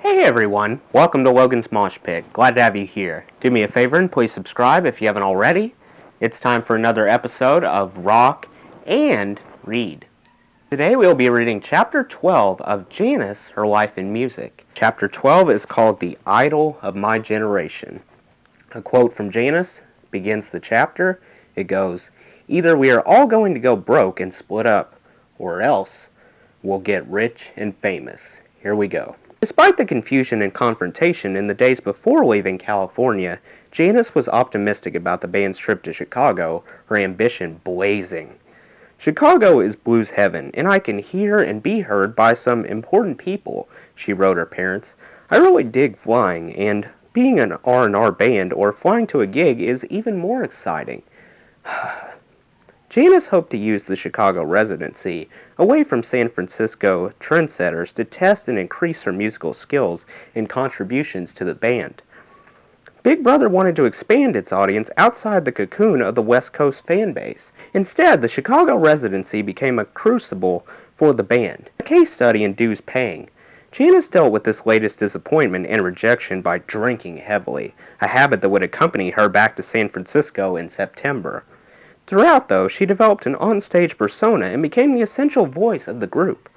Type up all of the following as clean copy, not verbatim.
Hey everyone, welcome to Logan's Mosh Pit. Glad to have you here. Do me a favor and please subscribe if you haven't already. It's time for another episode of Rock and Read. Today we'll be reading Chapter 12 of Janis, Her Life in Music. Chapter 12 is called The Idol of My Generation. A quote from Janis begins the chapter. It goes, "Either we are all going to go broke and split up, or else we'll get rich and famous." Here we go. Despite the confusion and confrontation in the days before leaving California, Janis was optimistic about the band's trip to Chicago, her ambition blazing. "Chicago is blues heaven, and I can hear and be heard by some important people," she wrote her parents. "I really dig flying, and being an R&R band or flying to a gig is even more exciting." Janis hoped to use the Chicago residency, away from San Francisco trendsetters, to test and increase her musical skills and contributions to the band. Big Brother wanted to expand its audience outside the cocoon of the West Coast fan base. Instead, the Chicago residency became a crucible for the band, a case study in dues paying. Janis dealt with this latest disappointment and rejection by drinking heavily, a habit that would accompany her back to San Francisco in September. Throughout, though, she developed an onstage persona and became the essential voice of the group.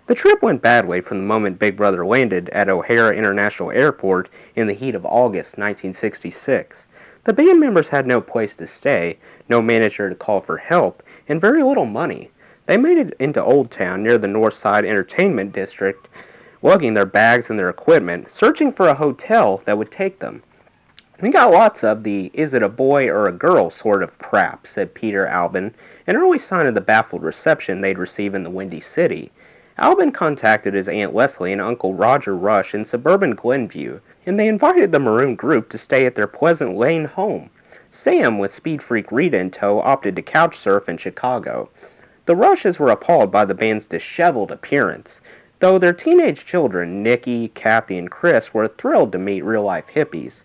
The trip went badly from the moment Big Brother landed at O'Hare International Airport in the heat of August 1966. The band members had no place to stay, no manager to call for help, and very little money. They made it into Old Town near the North Side Entertainment District, lugging their bags and their equipment, searching for a hotel that would take them. "We got lots of the 'is it a boy or a girl' sort of crap," said Peter Albin, an early sign of the baffled reception they'd receive in the Windy City. Albin contacted his Aunt Leslie and Uncle Roger Rush in suburban Glenview, and they invited the maroon group to stay at their Pleasant Lane home. Sam, with speed freak Rita in tow, opted to couch surf in Chicago. The Rushes were appalled by the band's disheveled appearance, though their teenage children, Nikki, Kathy, and Chris, were thrilled to meet real-life hippies.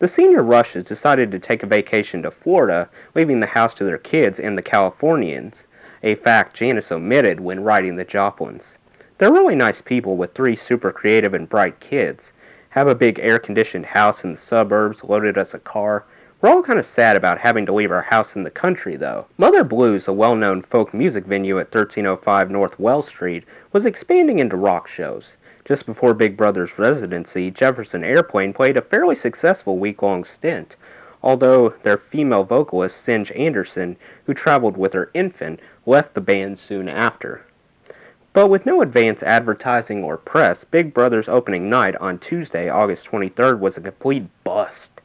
The senior Rushes decided to take a vacation to Florida, leaving the house to their kids and the Californians, a fact Janis omitted when writing the Joplins. "They're really nice people with 3 super creative and bright kids. Have a big air-conditioned house in the suburbs, loaded us a car. We're all kind of sad about having to leave our house in the country, though." Mother Blues, a well-known folk music venue at 1305 North Wells Street, was expanding into rock shows. Just before Big Brother's residency, Jefferson Airplane played a fairly successful week-long stint, although their female vocalist, Singe Anderson, who traveled with her infant, left the band soon after. But with no advance advertising or press, Big Brother's opening night on Tuesday, August 23rd, was a complete bust.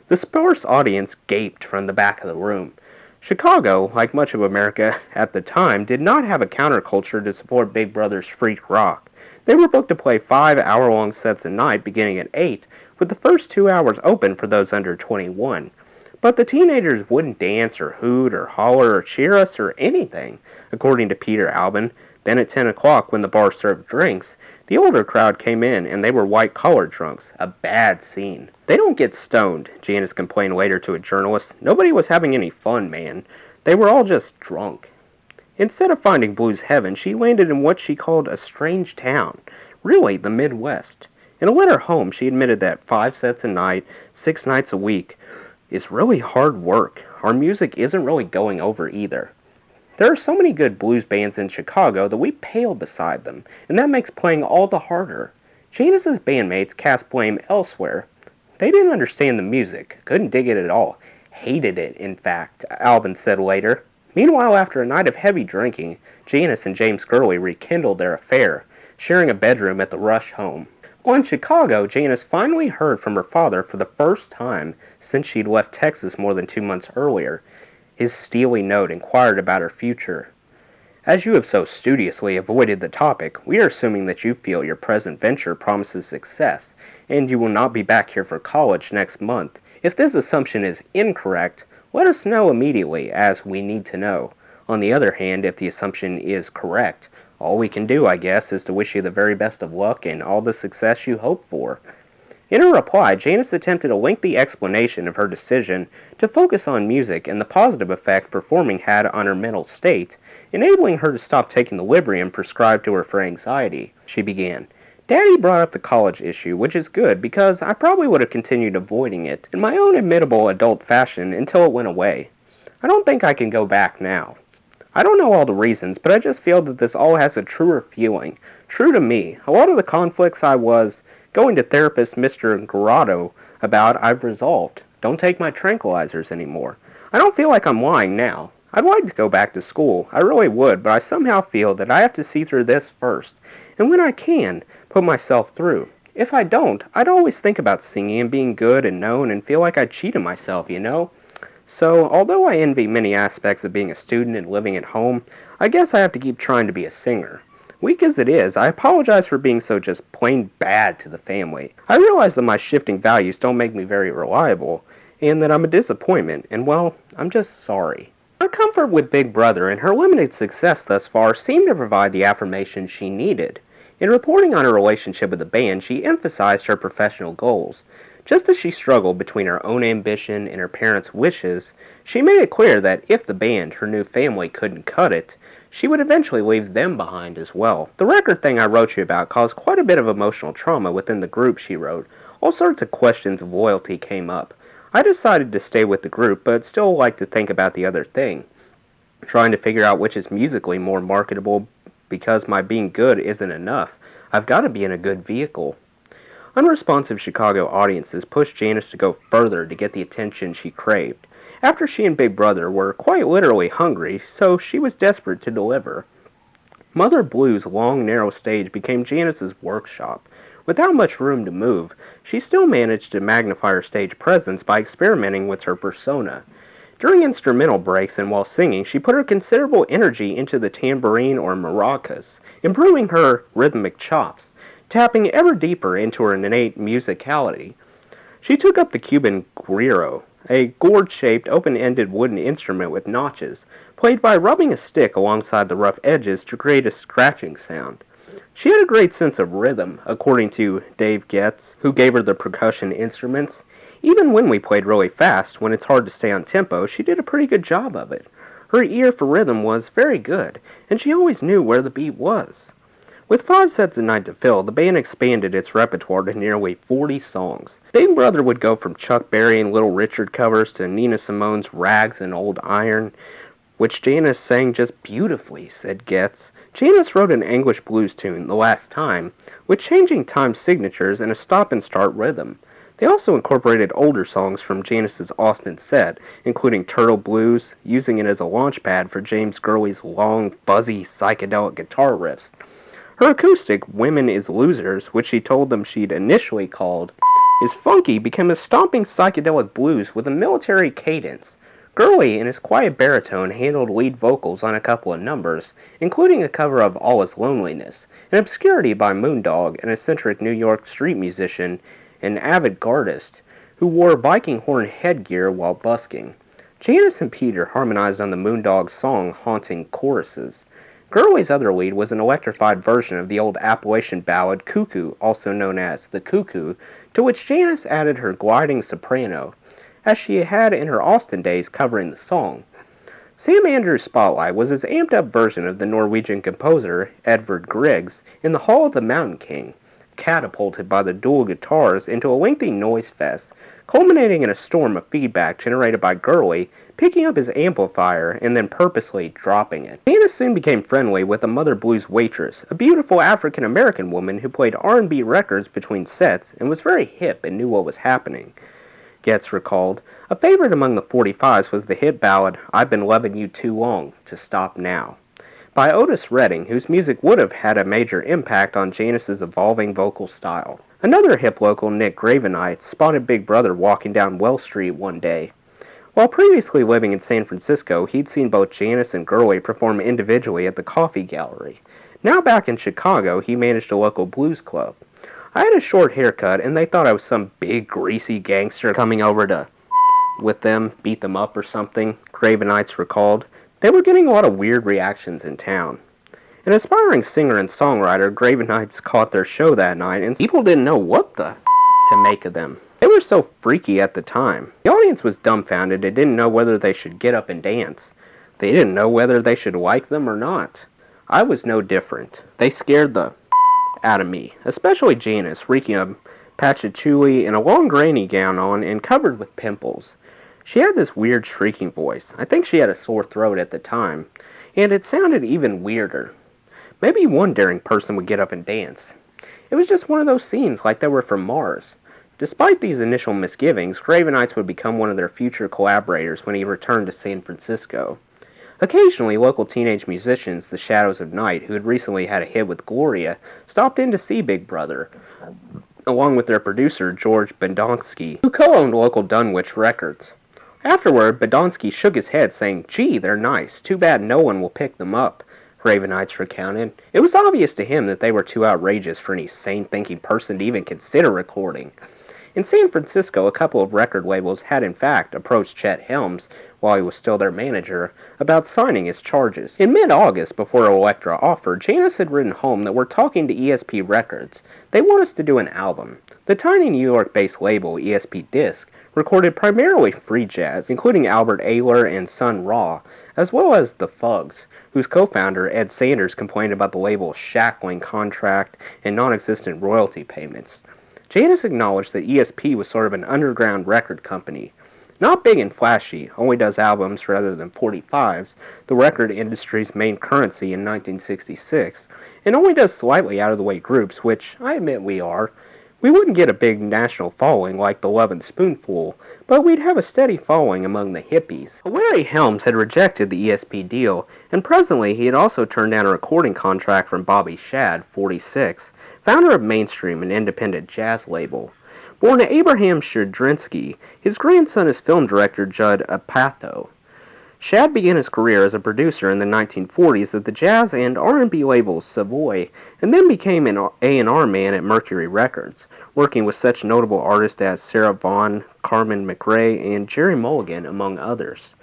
The sparse audience gaped from the back of the room. Chicago, like much of America at the time, did not have a counterculture to support Big Brother's freak rock. They were booked to play 5-hour-long sets a night beginning at 8, with the first 2 hours open for those under 21. But the teenagers wouldn't dance or hoot or holler or cheer us or anything, according to Peter Albin. Then at 10 o'clock, when the bar served drinks, the older crowd came in and they were white-collar drunks, a bad scene. "They don't get stoned," Janis complained later to a journalist. "Nobody was having any fun, man. They were all just drunk." Instead of finding blues heaven, she landed in what she called a strange town, really the Midwest. In a letter home, she admitted that 5 sets a night, 6 nights a week, is really hard work. "Our music isn't really going over either. There are so many good blues bands in Chicago that we pale beside them, and that makes playing all the harder." Janis's bandmates cast blame elsewhere. "They didn't understand the music, couldn't dig it at all, hated it, in fact," Albin said later. Meanwhile, after a night of heavy drinking, Janis and James Gurley rekindled their affair, sharing a bedroom at the Rush home. In Chicago, Janis finally heard from her father for the first time since she'd left Texas more than 2 months earlier. His steely note inquired about her future. "As you have so studiously avoided the topic, we are assuming that you feel your present venture promises success, and you will not be back here for college next month. If this assumption is incorrect, let us know immediately, as we need to know. On the other hand, if the assumption is correct, all we can do, I guess, is to wish you the very best of luck and all the success you hope for." In her reply, Janis attempted a lengthy explanation of her decision to focus on music and the positive effect performing had on her mental state, enabling her to stop taking the Librium prescribed to her for anxiety. She began, Daddy brought up the college issue, which is good because I probably would have continued avoiding it in my own admittable adult fashion until it went away. I don't think I can go back now. I don't know all the reasons, but I just feel that this all has a truer feeling. True to me. A lot of the conflicts I was going to therapist Mr. Garado about, I've resolved. Don't take my tranquilizers anymore. I don't feel like I'm lying now. I'd like to go back to school. I really would, but I somehow feel that I have to see through this first. And when I can, put myself through. If I don't, I'd always think about singing and being good and known and feel like I cheated myself, you know? So, although I envy many aspects of being a student and living at home, I guess I have to keep trying to be a singer. Weak as it is, I apologize for being so just plain bad to the family. I realize that my shifting values don't make me very reliable, and that I'm a disappointment, and well, I'm just sorry. My comfort with Big Brother and her limited success thus far seemed to provide the affirmation she needed. In reporting on her relationship with the band, she emphasized her professional goals. Just as she struggled between her own ambition and her parents' wishes, she made it clear that if the band, her new family, couldn't cut it, she would eventually leave them behind as well. The record thing I wrote you about caused quite a bit of emotional trauma within the group, she wrote. All sorts of questions of loyalty came up. I decided to stay with the group, but still like to think about the other thing. Trying to figure out which is musically more marketable because my being good isn't enough. I've got to be in a good vehicle. Unresponsive Chicago audiences pushed Janis to go further to get the attention she craved. After she and Big Brother were quite literally hungry, so she was desperate to deliver. Mother Blue's long, narrow stage became Janis's workshop. Without much room to move, she still managed to magnify her stage presence by experimenting with her persona. During instrumental breaks and while singing, she put her considerable energy into the tambourine or maracas, improving her rhythmic chops, tapping ever deeper into her innate musicality. She took up the Cuban guiro, a gourd-shaped, open-ended wooden instrument with notches, played by rubbing a stick alongside the rough edges to create a scratching sound. She had a great sense of rhythm, according to Dave Getz, who gave her the percussion instruments. Even when we played really fast, when it's hard to stay on tempo, she did a pretty good job of it. Her ear for rhythm was very good, and she always knew where the beat was. With 5 sets a night to fill, the band expanded its repertoire to nearly 40 songs. Big Brother would go from Chuck Berry and Little Richard covers to Nina Simone's Rags and Old Iron, which Janis sang just beautifully, said Getz. Janis wrote an English blues tune, The Last Time, with changing time signatures and a stop-and-start rhythm. They also incorporated older songs from Janis's Austin set, including Turtle Blues, using it as a launch pad for James Gurley's long, fuzzy, psychedelic guitar riffs. Her acoustic, Women is Losers, which she told them she'd initially called Is Funky, became a stomping psychedelic blues with a military cadence. Gurley, in his quiet baritone, handled lead vocals on a couple of numbers, including a cover of All Is Loneliness, an obscurity by Moondog, an eccentric New York street musician and avant-gardist who wore Viking horn headgear while busking. Janis and Peter harmonized on the Moondog song Haunting choruses. Gurley's other lead was an electrified version of the old Appalachian ballad Cuckoo, also known as The Cuckoo, to which Janis added her gliding soprano, as she had in her Austin days covering the song. Sam Andrews' spotlight was his amped-up version of the Norwegian composer Edvard Grieg's in the Hall of the Mountain King, catapulted by the dual guitars into a lengthy noise fest, culminating in a storm of feedback generated by Gurley picking up his amplifier and then purposely dropping it. Janis soon became friendly with a Mother Blues waitress, a beautiful African-American woman who played R&B records between sets and was very hip and knew what was happening. Getz recalled, a favorite among the 45s was the hit ballad I've Been Loving You Too Long to Stop Now, by Otis Redding, whose music would have had a major impact on Janis's evolving vocal style. Another hip local, Nick Gravenites, spotted Big Brother walking down Well Street one day. While previously living in San Francisco, he'd seen both Janis and Gurley perform individually at the Coffee Gallery. Now back in Chicago, he managed a local blues club. I had a short haircut, and they thought I was some big, greasy gangster coming over to with them, beat them up or something, Gravenites recalled. They were getting a lot of weird reactions in town. An aspiring singer and songwriter, Gravenites caught their show that night, and people didn't know what to make of them. They were so freaky at the time. The audience was dumbfounded and didn't know whether they should get up and dance. They didn't know whether they should like them or not. I was no different. They scared the out of me, especially Janis, reeking of patchouli and a long granny gown on and covered with pimples. She had this weird shrieking voice. I think she had a sore throat at the time, and it sounded even weirder. Maybe one daring person would get up and dance. It was just one of those scenes like they were from Mars. Despite these initial misgivings, Cravenites would become one of their future collaborators when he returned to San Francisco. Occasionally, local teenage musicians, the Shadows of Night, who had recently had a hit with Gloria, stopped in to see Big Brother, along with their producer, George Bedonsky, who co-owned local Dunwich Records. Afterward, Bedonsky shook his head, saying, "Gee, they're nice. Too bad no one will pick them up," Cravenites recounted. It was obvious to him that they were too outrageous for any sane-thinking person to even consider recording. In San Francisco, a couple of record labels had in fact approached Chet Helms, while he was still their manager, about signing his charges. In mid-August, before Elektra offered, Janis had written home that we're talking to ESP Records. They want us to do an album. The tiny New York-based label, ESP Disc, recorded primarily free jazz, including Albert Ayler and Sun Ra, as well as The Fugs, whose co-founder, Ed Sanders, complained about the label's shackling contract and non-existent royalty payments. Janis acknowledged that ESP was sort of an underground record company. Not big and flashy, only does albums rather than 45s, the record industry's main currency in 1966, and only does slightly out-of-the-way groups, which I admit we are. We wouldn't get a big national following like the Love and Spoonful, but we'd have a steady following among the hippies. Larry Helms had rejected the ESP deal, and presently he had also turned down a recording contract from Bobby Shad, 46, founder of Mainstream, an independent jazz label. Born to Abraham Shadrinsky, his grandson is film director Judd Apatow. Shad began his career as a producer in the 1940s at the jazz and R&B label Savoy, and then became an A&R man at Mercury Records, working with such notable artists as Sarah Vaughan, Carmen McRae, and Jerry Mulligan, among others.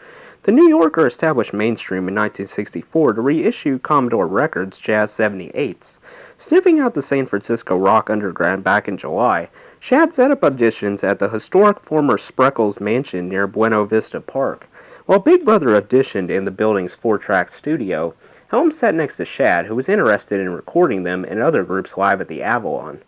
The New Yorker established Mainstream in 1964 to reissue Commodore Records' Jazz 78s. Sniffing out the San Francisco rock underground back in July, Shad set up auditions at the historic former Spreckles mansion near Buena Vista Park. While Big Brother auditioned in the building's 4-track studio, Helms sat next to Shad, who was interested in recording them and other groups live at the Avalon.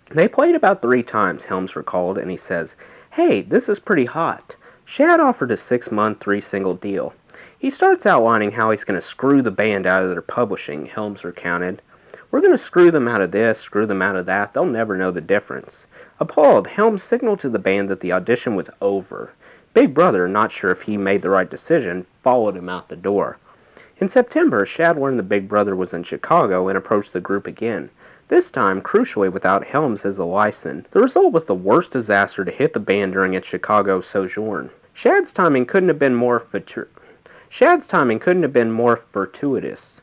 They played about 3 times, Helms recalled, and he says, "Hey, this is pretty hot." Shad offered a 6-month, 3-single deal. He starts outlining how he's going to screw the band out of their publishing, Helms recounted. "We're going to screw them out of this, screw them out of that. They'll never know the difference." Appalled, Helms signaled to the band that the audition was over. Big Brother, not sure if he made the right decision, followed him out the door. In September, Shad learned that Big Brother was in Chicago and approached the group again. This time, crucially without Helms as a license. The result was the worst disaster to hit the band during its Chicago sojourn. Shad's timing couldn't have been more fortuitous.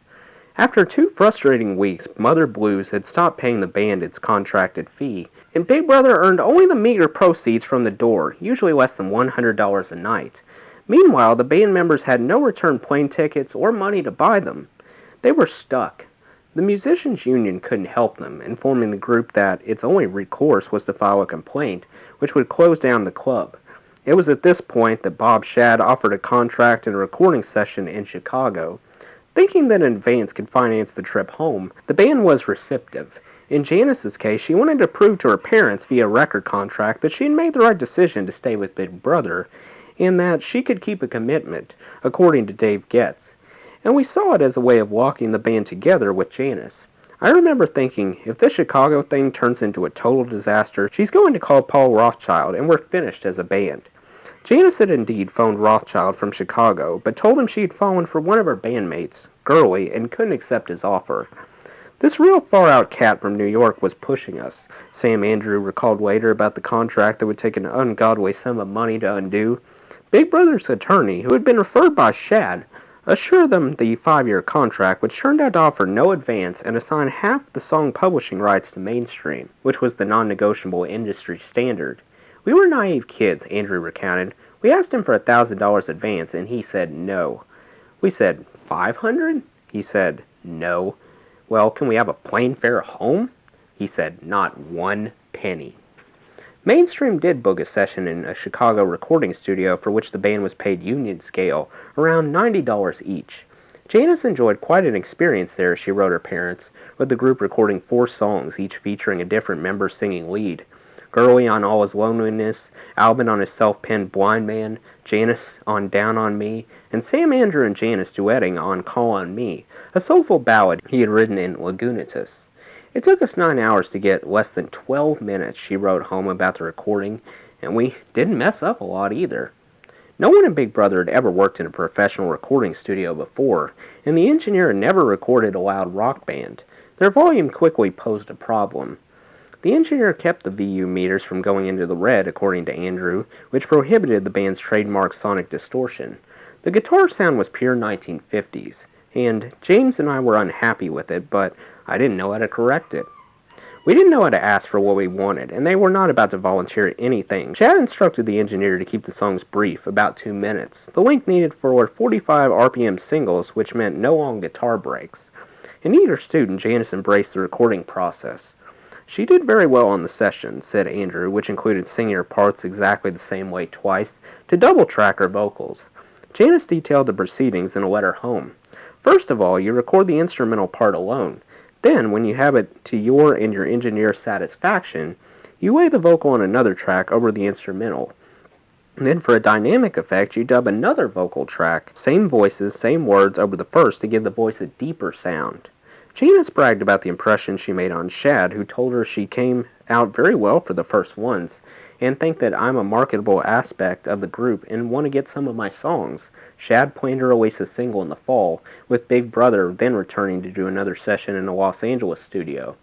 After 2 frustrating weeks, Mother Blues had stopped paying the band its contracted fee, and Big Brother earned only the meager proceeds from the door, usually less than $100 a night. Meanwhile, the band members had no return plane tickets or money to buy them. They were stuck. The musicians' union couldn't help them, informing the group that its only recourse was to file a complaint, which would close down the club. It was at this point that Bob Shad offered a contract and a recording session in Chicago. Thinking that an advance could finance the trip home, the band was receptive. In Janis's case, she wanted to prove to her parents via record contract that she had made the right decision to stay with Big Brother, and that she could keep a commitment, according to Dave Getz. And we saw it as a way of locking the band together with Janis. I remember thinking, if this Chicago thing turns into a total disaster, she's going to call Paul Rothchild, and we're finished as a band. Janis had indeed phoned Rothchild from Chicago, but told him she had fallen for one of her bandmates, Gurley, and couldn't accept his offer. "This real far-out cat from New York was pushing us," Sam Andrew recalled later about the contract that would take an ungodly sum of money to undo. Big Brother's attorney, who had been referred by Shad, assured them the 5-year contract, which turned out to offer no advance and assign half the song publishing rights to Mainstream, which was the non-negotiable industry standard. "We were naive kids," Andrew recounted. "We asked him for $1,000 advance, and he said no. We said, 500? He said, no. Well, can we have a plane fare home? He said, not 1 penny. Mainstream did book a session in a Chicago recording studio for which the band was paid union scale, around $90 each. Janis enjoyed quite an experience there, she wrote her parents, with the group recording 4 songs, each featuring a different member singing lead. Gurley on All His Loneliness, Albin on his self-penned Blind Man, Janis on Down on Me, and Sam Andrew and Janis duetting on Call on Me, a soulful ballad he had written in Lagunitas. It took us 9 hours to get less than 12 minutes, she wrote home about the recording, and we didn't mess up a lot either. No one in Big Brother had ever worked in a professional recording studio before, and the engineer had never recorded a loud rock band. Their volume quickly posed a problem. The engineer kept the VU meters from going into the red, according to Andrew, which prohibited the band's trademark sonic distortion. The guitar sound was pure 1950s, and James and I were unhappy with it, but I didn't know how to correct it. We didn't know how to ask for what we wanted, and they were not about to volunteer anything. Chad instructed the engineer to keep the songs brief, about 2 minutes, the length needed for 45 RPM singles, which meant no long guitar breaks. In either student, Janis embraced the recording process. She did very well on the session, said Andrew, which included singing her parts exactly the same way twice, to double-track her vocals. Janis detailed the proceedings in a letter home. First of all, you record the instrumental part alone. Then, when you have it to your and your engineer's satisfaction, you lay the vocal on another track over the instrumental. And then for a dynamic effect, you dub another vocal track, same voices, same words over the first to give the voice a deeper sound. Janis bragged about the impression she made on Shad, who told her she came out very well for the first ones, and think that I'm a marketable aspect of the group and want to get some of my songs. Shad planned to release a single in the fall, with Big Brother then returning to do another session in the Los Angeles studio.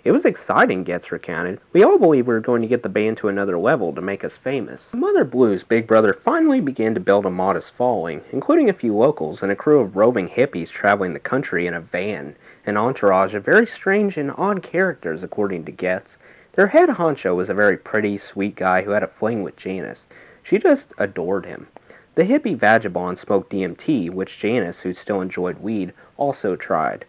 It was exciting, Getz recounted. We all believed we were going to get the band to another level to make us famous. From Mother Blues, Big Brother finally began to build a modest following, including a few locals and a crew of roving hippies traveling the country in a van, an entourage of very strange and odd characters, according to Getz. Their head honcho was a very pretty, sweet guy who had a fling with Janis. She just adored him. The hippie vagabond smoked DMT, which Janis, who still enjoyed weed, also tried.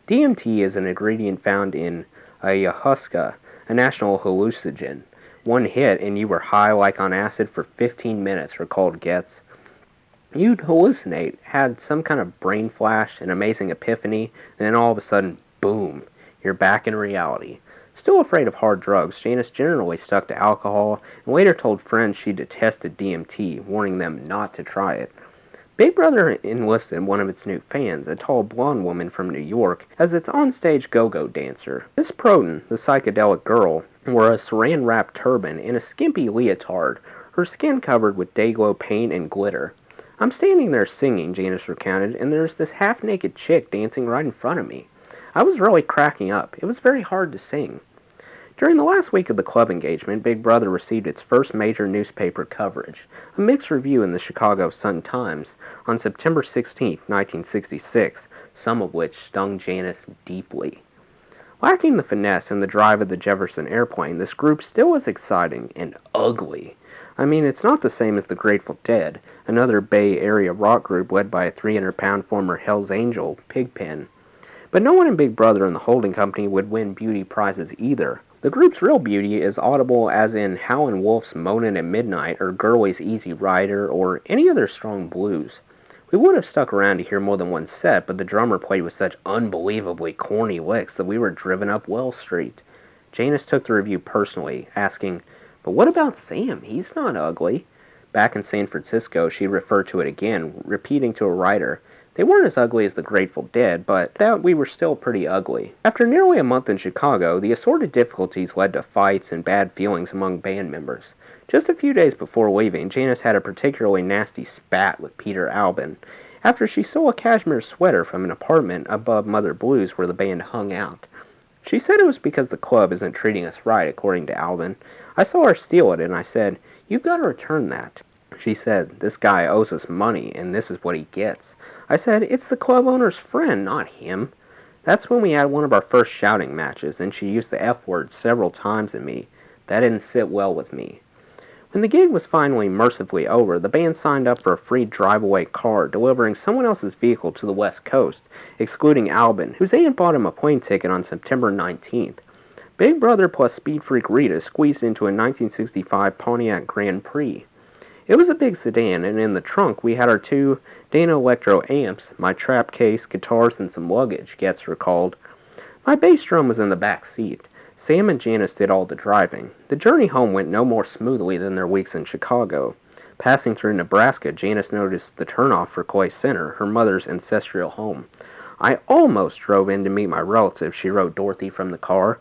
DMT is an ingredient found in ayahuasca, a national hallucinogen. One hit and you were high like on acid for 15 minutes, recalled Getz. You'd hallucinate, had some kind of brain flash, an amazing epiphany, and then all of a sudden, boom, you're back in reality. Still afraid of hard drugs, Janis generally stuck to alcohol and later told friends she detested DMT, warning them not to try it. Big Brother enlisted one of its new fans, a tall blonde woman from New York, as its onstage go-go dancer. Miss Proton, the psychedelic girl, wore a saran-wrapped turban and a skimpy leotard, her skin covered with day-glow paint and glitter. I'm standing there singing, Janis recounted, and there's this half-naked chick dancing right in front of me. I was really cracking up. It was very hard to sing. During the last week of the club engagement, Big Brother received its first major newspaper coverage, a mixed review in the Chicago Sun-Times on September 16, 1966, some of which stung Janis deeply. Lacking the finesse and the drive of the Jefferson Airplane, this group still is exciting and ugly. I mean, it's not the same as the Grateful Dead, another Bay Area rock group led by a 300-pound former Hell's Angel, Pigpen. But no one in Big Brother and the holding company would win beauty prizes either. The group's real beauty is audible as in Howlin' Wolf's Moanin' at Midnight or Gurley's Easy Rider or any other strong blues. We would have stuck around to hear more than one set, but the drummer played with such unbelievably corny licks that we were driven up Wells Street. Janis took the review personally, asking, "But what about Sam? He's not ugly." Back in San Francisco, she referred to it again, repeating to a writer, "They weren't as ugly as the Grateful Dead, but that we were still pretty ugly." After nearly a month in Chicago, the assorted difficulties led to fights and bad feelings among band members. Just a few days before leaving, Janis had a particularly nasty spat with Peter Albin after she stole a cashmere sweater from an apartment above Mother Blues where the band hung out. She said it was because the club isn't treating us right, according to Albin. I saw her steal it, and I said, "You've got to return that." She said, "This guy owes us money, and this is what he gets." I said, "It's the club owner's friend, not him." That's when we had one of our first shouting matches, and she used the F word several times at me. That didn't sit well with me. When the gig was finally mercifully over, the band signed up for a free drive-away car, delivering someone else's vehicle to the West Coast, excluding Albin, whose aunt bought him a plane ticket on September 19th. Big Brother plus Speed Freak Rita squeezed into a 1965 Pontiac Grand Prix. It was a big sedan, and in the trunk we had our two Dana Electro amps, my trap case, guitars, and some luggage, Getz recalled. My bass drum was in the back seat. Sam and Janis did all the driving. The journey home went no more smoothly than their weeks in Chicago. Passing through Nebraska, Janis noticed the turnoff for Clay Center, her mother's ancestral home. I almost drove in to meet my relatives, she wrote Dorothy from the car,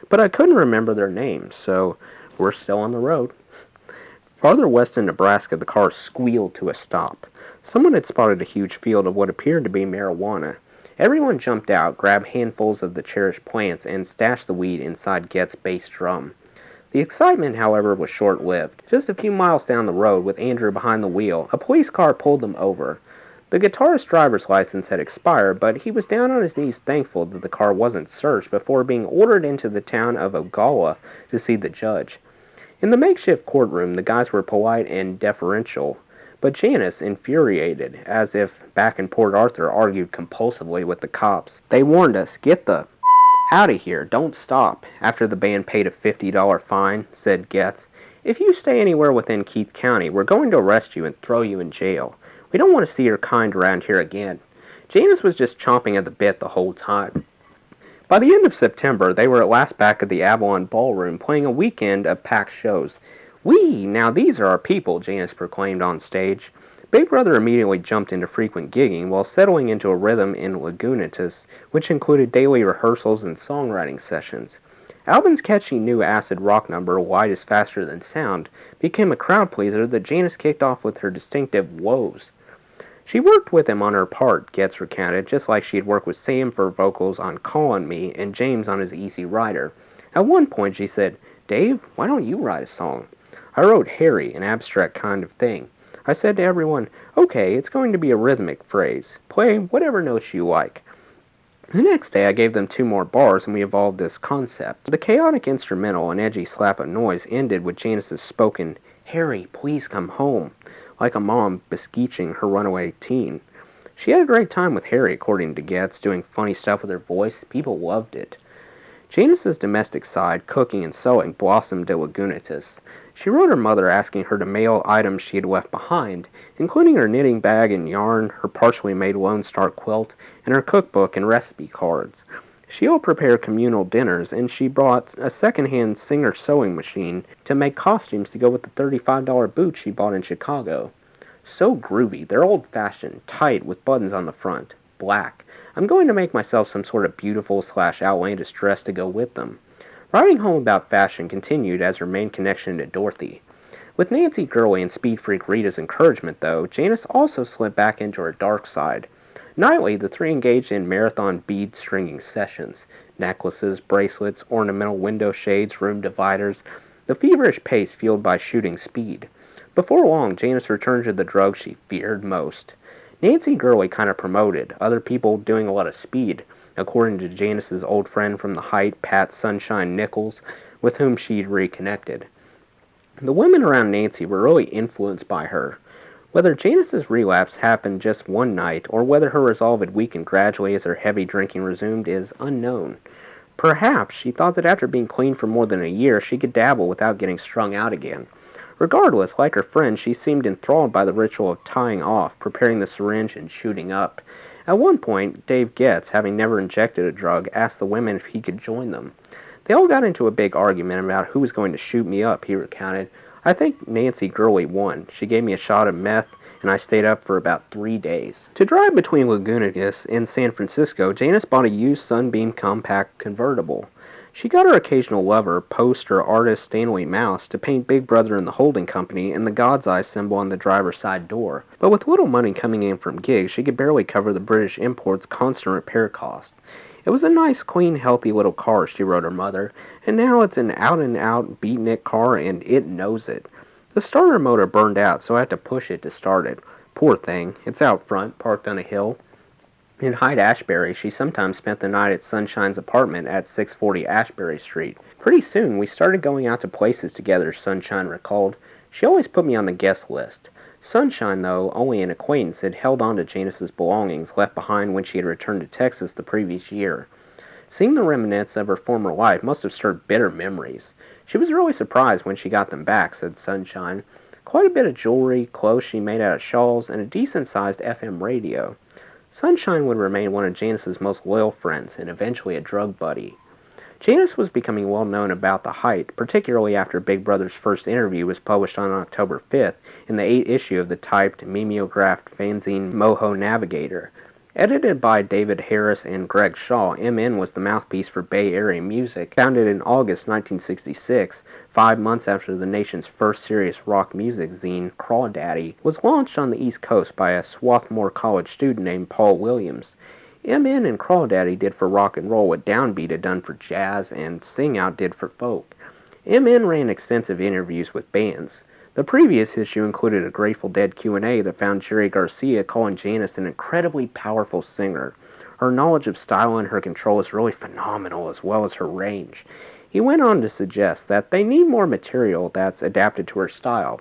but I couldn't remember their names, so we're still on the road. Farther west in Nebraska, the car squealed to a stop. Someone had spotted a huge field of what appeared to be marijuana. Everyone jumped out, grabbed handfuls of the cherished plants, and stashed the weed inside Getz's bass drum. The excitement, however, was short-lived. Just a few miles down the road, with Andrew behind the wheel, a police car pulled them over. The guitarist's driver's license had expired, but he was down on his knees thankful that the car wasn't searched before being ordered into the town of Ogawa to see the judge. In the makeshift courtroom, the guys were polite and deferential, but Janis, infuriated, as if back in Port Arthur, argued compulsively with the cops. They warned us, get the out of here, don't stop, after the band paid a $50 fine, said Getz. If you stay anywhere within Keith County, we're going to arrest you and throw you in jail. We don't want to see your kind around here again. Janis was just chomping at the bit the whole time. By the end of September, they were at last back at the Avalon Ballroom, playing a weekend of packed shows. Now these are our people, Janis proclaimed on stage. Big Brother immediately jumped into frequent gigging while settling into a rhythm in Lagunitas, which included daily rehearsals and songwriting sessions. Albin's catchy new acid rock number, Light is Faster Than Sound, became a crowd pleaser that Janis kicked off with her distinctive woes. She worked with him on her part, Getz recounted, just like she had worked with Sam for vocals on Call on Me and James on his Easy Rider. At one point she said, Dave, why don't you write a song? I wrote Harry, an abstract kind of thing. I said to everyone, okay, it's going to be a rhythmic phrase. Play whatever notes you like. The next day I gave them 2 more bars and we evolved this concept. The chaotic instrumental and edgy slap of noise ended with Janis's spoken, Harry, please come home, like a mom beseeching her runaway teen. She had a great time with Harry, according to Getz, doing funny stuff with her voice. People loved it. Janis's domestic side, cooking and sewing, blossomed at Lagunitas. She wrote her mother asking her to mail items she had left behind, including her knitting bag and yarn, her partially made Lone Star quilt, and her cookbook and recipe cards. She'll prepare communal dinners, and she bought a second-hand Singer sewing machine to make costumes to go with the $35 boots she bought in Chicago. So groovy, they're old-fashioned, tight, with buttons on the front, black. I'm going to make myself some sort of beautiful/outlandish dress to go with them. Writing home about fashion continued as her main connection to Dorothy. With Nancy Gurley and speed freak Rita's encouragement, though, Janis also slipped back into her dark side. Nightly, the 3 engaged in marathon bead stringing sessions. Necklaces, bracelets, ornamental window shades, room dividers, the feverish pace fueled by shooting speed. Before long, Janis returned to the drug she feared most. Nancy Gurley kind of promoted, other people doing a lot of speed, according to Janis's old friend from the Height, Pat Sunshine Nichols, with whom she'd reconnected. The women around Nancy were really influenced by her. Whether Janis's relapse happened just one night, or whether her resolve had weakened gradually as her heavy drinking resumed, is unknown. Perhaps she thought that after being clean for more than a year, she could dabble without getting strung out again. Regardless, like her friend, she seemed enthralled by the ritual of tying off, preparing the syringe, and shooting up. At one point, Dave Getz, having never injected a drug, asked the women if he could join them. They all got into a big argument about who was going to shoot me up, he recounted. I think Nancy Gurley won. She gave me a shot of meth, and I stayed up for about 3 days. To drive between Lagunitas and San Francisco, Janis bought a used Sunbeam compact convertible. She got her occasional lover, post or artist Stanley Mouse, to paint Big Brother and the Holding Company and the God's Eye symbol on the driver's side door. But with little money coming in from gigs, she could barely cover the British import's constant repair cost. It was a nice, clean, healthy little car, she wrote her mother, and now it's an out-and-out beatnik car, and it knows it. The starter motor burned out, so I had to push it to start it. Poor thing. It's out front, parked on a hill. In Hyde-Ashbury, she sometimes spent the night at Sunshine's apartment at 640 Ashbury Street. Pretty soon, we started going out to places together, Sunshine recalled. She always put me on the guest list. Sunshine, though only an acquaintance, had held on to Janis's belongings left behind when she had returned to Texas the previous year. Seeing the remnants of her former life must have stirred bitter memories. She was really surprised when she got them back, said Sunshine. quite a bit of jewelry, clothes she made out of shawls, and a decent-sized FM radio. Sunshine would remain one of Janis's most loyal friends, and eventually a drug buddy. Janis was becoming well known about the height, particularly after Big Brother's first interview was published on October 5th in the 8th issue of the typed, mimeographed fanzine Moho Navigator. Edited by David Harris and Greg Shaw, MN was the mouthpiece for Bay Area music. Founded in August 1966, 5 months after the nation's first serious rock music zine, Crawdaddy, was launched on the East Coast by a Swarthmore College student named Paul Williams. MN and Crawdaddy did for rock and roll what Downbeat had done for jazz and Sing Out did for folk. MN ran extensive interviews with bands. The previous issue included a Grateful Dead Q&A that found Jerry Garcia calling Janis an incredibly powerful singer. Her knowledge of style and her control is really phenomenal, as well as her range. He went on to suggest that they need more material that's adapted to her style,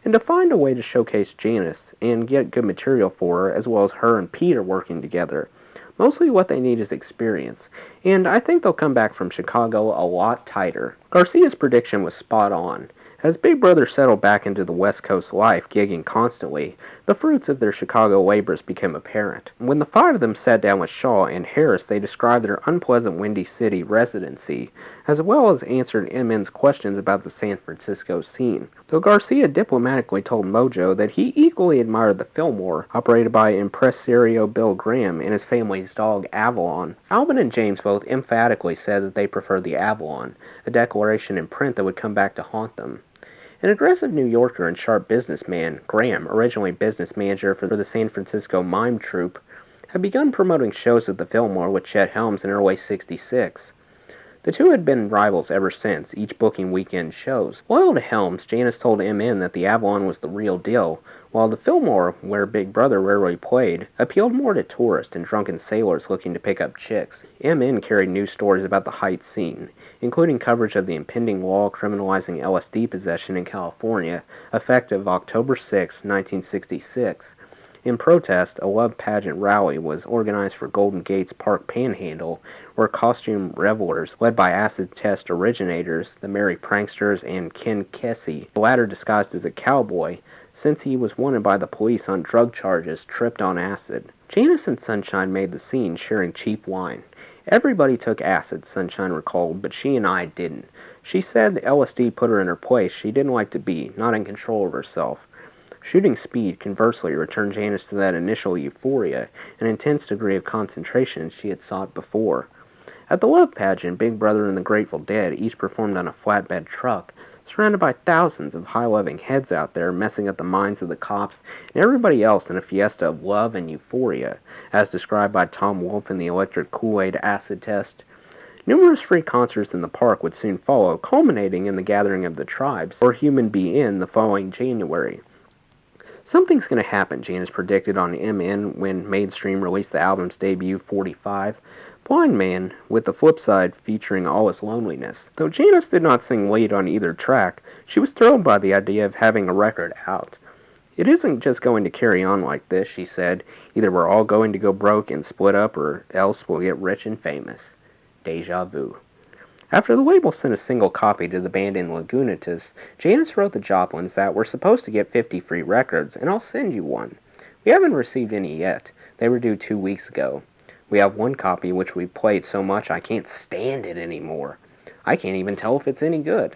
and to find a way to showcase Janis and get good material for her, as well as her and Peter working together. Mostly what they need is experience, and I think they'll come back from Chicago a lot tighter. Garcia's prediction was spot on. As Big Brother settled back into the West Coast life, gigging constantly, the fruits of their Chicago labors became apparent. When the five of them sat down with Shaw and Harris, they described their unpleasant Windy City residency, as well as answered MN's questions about the San Francisco scene. Though Garcia diplomatically told Mojo that he equally admired the Fillmore, operated by impresario Bill Graham and his family's dog Avalon. Alvin and James both emphatically said that they preferred the Avalon, a declaration in print that would come back to haunt them. An aggressive New Yorker and sharp businessman, Graham, originally business manager for the San Francisco Mime Troupe, had begun promoting shows at the Fillmore with Chet Helms in early '66. The two had been rivals ever since, each booking weekend shows. Loyal to Helms, Janis told MN that the Avalon was the real deal, while the Fillmore, where Big Brother rarely played, appealed more to tourists and drunken sailors looking to pick up chicks. MN carried news stories about the Heights scene, including coverage of the impending law criminalizing LSD possession in California, effective October 6, 1966. In protest, a love pageant rally was organized for Golden Gate's Park Panhandle, where costume revelers, led by acid test originators, the Merry Pranksters and Ken Kesey, the latter disguised as a cowboy, since he was wanted by the police on drug charges, tripped on acid. Janis and Sunshine made the scene, sharing cheap wine. Everybody took acid, Sunshine recalled, but she and I didn't. She said the LSD put her in her place she didn't like to be, not in control of herself. Shooting speed, conversely, returned Janis to that initial euphoria, an intense degree of concentration she had sought before. At the love pageant, Big Brother and the Grateful Dead each performed on a flatbed truck, surrounded by thousands of high-loving heads out there messing up the minds of the cops and everybody else in a fiesta of love and euphoria, as described by Tom Wolfe in the Electric Kool-Aid acid test. Numerous free concerts in the park would soon follow, culminating in the gathering of the tribes, or Human Be In, the following January. Something's going to happen, Janis predicted on MN when Mainstream released the album's debut, 45, Blind Man, with the flip side featuring All His Loneliness. Though Janis did not sing lead on either track, she was thrilled by the idea of having a record out. It isn't just going to carry on like this, she said. Either we're all going to go broke and split up, or else we'll get rich and famous. Deja vu. After the label sent a single copy to the band in Lagunitas, Janis wrote the Joplins that we're supposed to get 50 free records, and I'll send you one. We haven't received any yet. They were due 2 weeks ago. We have one copy which we played so much I can't stand it anymore. I can't even tell if it's any good.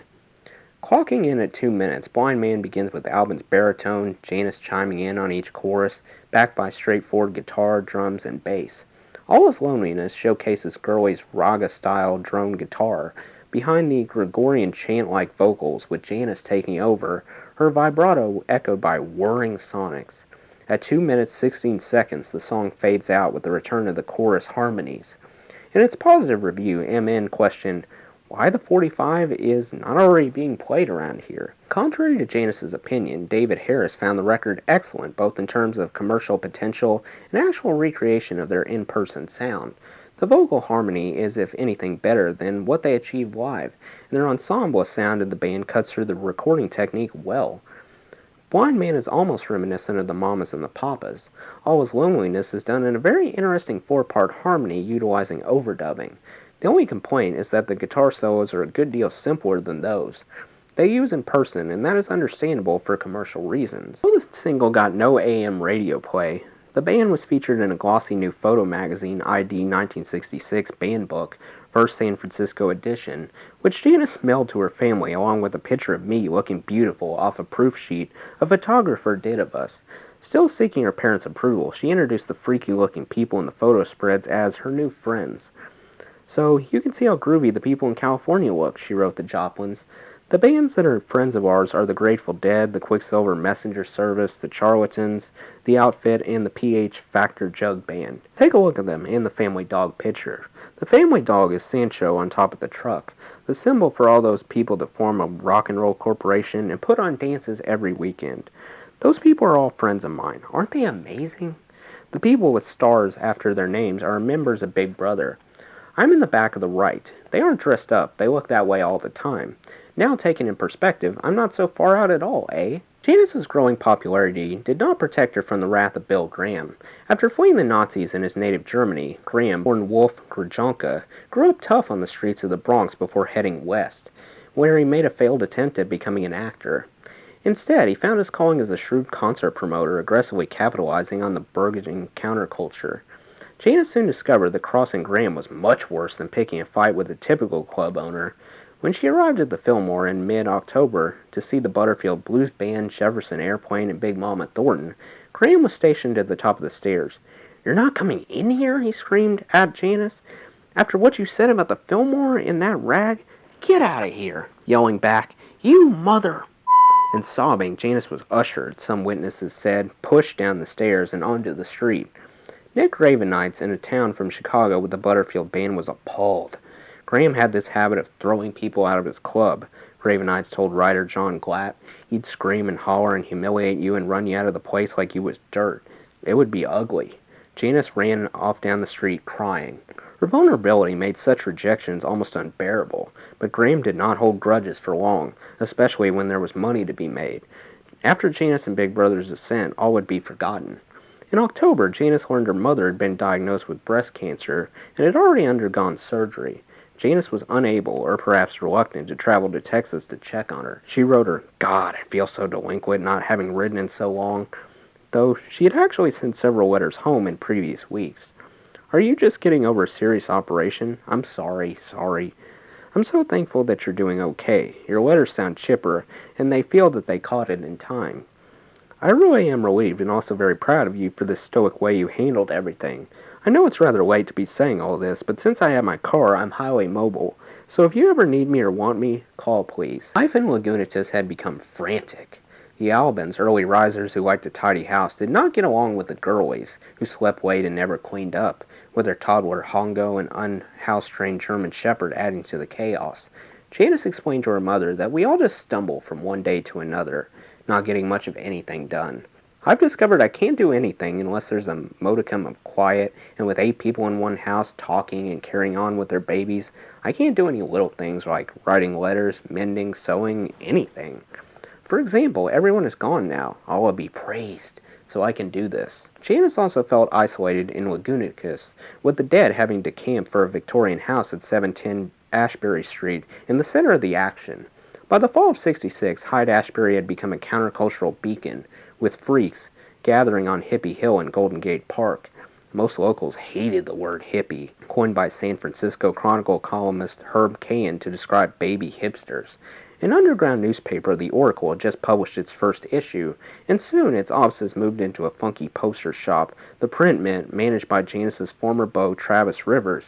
Clocking in at 2 minutes, Blind Man begins with Albin's baritone, Janis chiming in on each chorus, backed by straightforward guitar, drums, and bass. All His Loneliness showcases Gurley's raga-style drone guitar, behind the Gregorian chant-like vocals, with Janis taking over, her vibrato echoed by whirring sonics. At 2 minutes 16 seconds, the song fades out with the return of the chorus harmonies. In its positive review, MN questioned why the 45 is not already being played around here. Contrary to Janis's opinion, David Harris found the record excellent both in terms of commercial potential and actual recreation of their in-person sound. The vocal harmony is, if anything, better than what they achieved live, and their ensemble sound of the band cuts through the recording technique well. Blind Man is almost reminiscent of the Mamas and the Papas. All His Loneliness is done in a very interesting 4-part harmony utilizing overdubbing. The only complaint is that the guitar solos are a good deal simpler than those. they use in person, and that is understandable for commercial reasons. Though the single got no AM radio play, the band was featured in a glossy new photo magazine, ID 1966 Band Book, First San Francisco edition, which Janis mailed to her family along with a picture of me looking beautiful off a proof sheet a photographer did of us. Still seeking her parents' approval, she introduced the freaky-looking people in the photo spreads as her new friends. "So you can see how groovy the people in California look," she wrote the Joplins. "The bands that are friends of ours are the Grateful Dead, the Quicksilver Messenger Service, the Charlatans, the Outfit, and the PH Factor Jug Band. Take a look at them and the family dog picture. The family dog is Sancho on top of the truck, the symbol for all those people that form a rock and roll corporation and put on dances every weekend. Those people are all friends of mine. Aren't they amazing? The people with stars after their names are members of Big Brother. I'm in the back of the right. They aren't dressed up. They look that way all the time. Now taken in perspective, I'm not so far out at all, eh?" Janis's growing popularity did not protect her from the wrath of Bill Graham. After fleeing the Nazis in his native Germany, Graham, born Wolf Grujonka, grew up tough on the streets of the Bronx before heading west, where he made a failed attempt at becoming an actor. Instead, he found his calling as a shrewd concert promoter, aggressively capitalizing on the burgeoning counterculture. Janis soon discovered that crossing Graham was much worse than picking a fight with a typical club owner. When she arrived at the Fillmore in mid-October to see the Butterfield Blues Band, Jefferson Airplane, and Big Mama Thornton, Graham was stationed at the top of the stairs. "You're not coming in here?" he screamed at Janis. "After what you said about the Fillmore in that rag? Get out of here!" Yelling back, "You mother—" And sobbing, Janis was ushered, some witnesses said, pushed down the stairs and onto the street. Nick Ravenites, in a town from Chicago with the Butterfield Band, was appalled. Graham had this habit of throwing people out of his club. Ravenites told writer John Glatt. He'd scream and holler and humiliate you and run you out of the place like you was dirt. It would be ugly. Janis ran off down the street crying. Her vulnerability made such rejections almost unbearable, but Graham did not hold grudges for long, especially when there was money to be made. After Janis and Big Brother's ascent, all would be forgotten. In October, Janis learned her mother had been diagnosed with breast cancer and had already undergone surgery. Janis was unable, or perhaps reluctant, to travel to Texas to check on her. She wrote her, "God, I feel so delinquent not having ridden in so long," though she had actually sent several letters home in previous weeks. "Are you just getting over a serious operation? I'm sorry. I'm so thankful that you're doing okay. Your letters sound chipper, and they feel that they caught it in time. I really am relieved and also very proud of you for the stoic way you handled everything. I know it's rather late to be saying all this, but since I have my car, I'm highly mobile, so if you ever need me or want me, call please." Life in Lagunitas had become frantic. The Albans, early risers who liked a tidy house, did not get along with the girlies, who slept late and never cleaned up, with their toddler Hongo and unhouse-trained German Shepherd adding to the chaos. Janis explained to her mother that we all just stumble from one day to another, not getting much of anything done. "I've discovered I can't do anything unless there's a modicum of quiet, and with 8 people in one house talking and carrying on with their babies, I can't do any little things like writing letters, mending, sewing, anything. For example, everyone is gone now. Allah be praised, so I can do this." Janis also felt isolated in Lagunitas, with the dead having to camp for a Victorian house at 710 Ashbury Street in the center of the action. By the fall of '66, Hyde-Ashbury had become a countercultural beacon, with freaks gathering on Hippie Hill in Golden Gate Park. Most locals hated the word hippie, coined by San Francisco Chronicle columnist Herb Cahen to describe baby hipsters. An underground newspaper, The Oracle, had just published its first issue, and soon its offices moved into a funky poster shop, the Print Mint, managed by Janis's former beau Travis Rivers,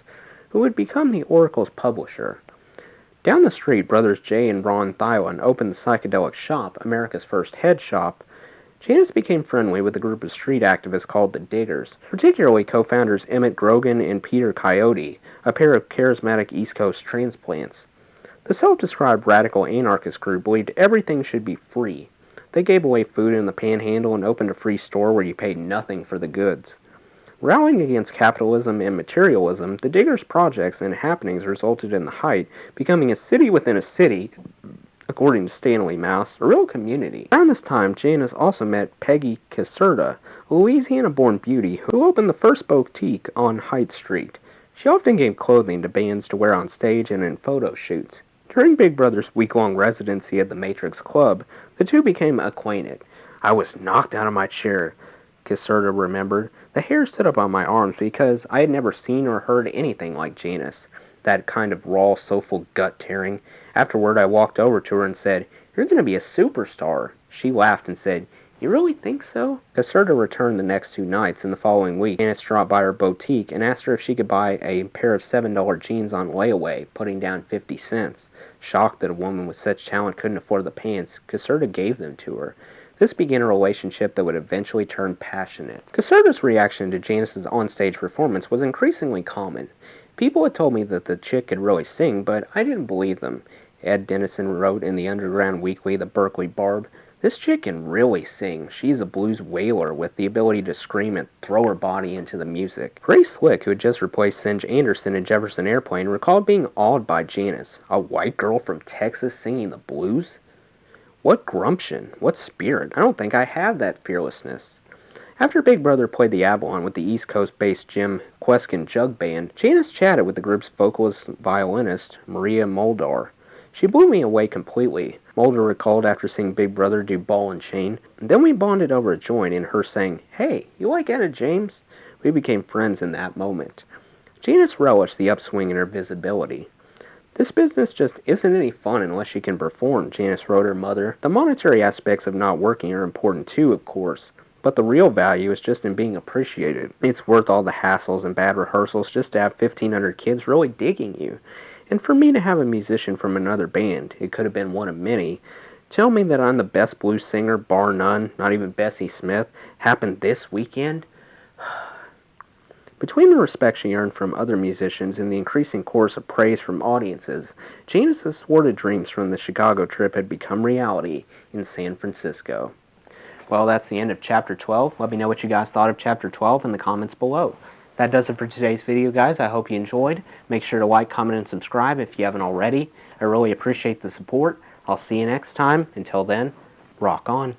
who would become the Oracle's publisher. Down the street, brothers Jay and Ron Thielen opened the psychedelic shop, America's first head shop. Janis became friendly with a group of street activists called the Diggers, particularly co-founders Emmett Grogan and Peter Coyote, a pair of charismatic East Coast transplants. The self-described radical anarchist group believed everything should be free. They gave away food in the Panhandle and opened a free store where you paid nothing for the goods. Rallying against capitalism and materialism, the Diggers' projects and happenings resulted in the Height becoming a city within a city, according to Stanley Mouse, a real community. Around this time, Janis also met Peggy Caserta, a Louisiana-born beauty who opened the first boutique on Height Street. She often gave clothing to bands to wear on stage and in photo shoots. During Big Brother's week-long residency at the Matrix Club, the two became acquainted. I was knocked out of my chair, Caserta remembered. The hair stood up on my arms because I had never seen or heard anything like Janis. That kind of raw, soulful gut-tearing. Afterward, I walked over to her and said, "You're going to be a superstar." She laughed and said, "You really think so?" Caserta returned the next 2 nights, and the following week, Janis dropped by her boutique and asked her if she could buy a pair of $7 jeans on layaway, putting down 50 cents. Shocked that a woman with such talent couldn't afford the pants, Caserta gave them to her. This began a relationship that would eventually turn passionate. Caserta's reaction to Janis's onstage performance was increasingly common. People had told me that the chick could really sing, but I didn't believe them. Ed Dennison wrote in the underground weekly The Berkeley Barb, "This chick can really sing. She's a blues wailer with the ability to scream and throw her body into the music." Ray Slick, who had just replaced Singe Anderson in Jefferson Airplane, recalled being awed by Janis. A white girl from Texas singing the blues? What gumption, what spirit. I don't think I have that fearlessness. After Big Brother played the Avalon with the East Coast-based Jim Kweskin Jug Band, Janis chatted with the group's vocalist-violinist, Maria Muldaur. "She blew me away completely," Muldaur recalled after seeing Big Brother do Ball and Chain. "Then we bonded over a joint and her saying, 'Hey, you like Etta James?' We became friends in that moment." Janis relished the upswing in her visibility. "This business just isn't any fun unless you can perform," Janis wrote her mother. "The monetary aspects of not working are important too, of course, but the real value is just in being appreciated. It's worth all the hassles and bad rehearsals just to have 1,500 kids really digging you. And for me to have a musician from another band, it could have been one of many, tell me that I'm the best blues singer, bar none, not even Bessie Smith, happened this weekend?" Between the respect she earned from other musicians and the increasing chorus of praise from audiences, Janis's thwarted dreams from the Chicago trip had become reality in San Francisco. Well, that's the end of Chapter 12. Let me know what you guys thought of Chapter 12 in the comments below. That does it for today's video, guys. I hope you enjoyed. Make sure to like, comment, and subscribe if you haven't already. I really appreciate the support. I'll see you next time. Until then, rock on.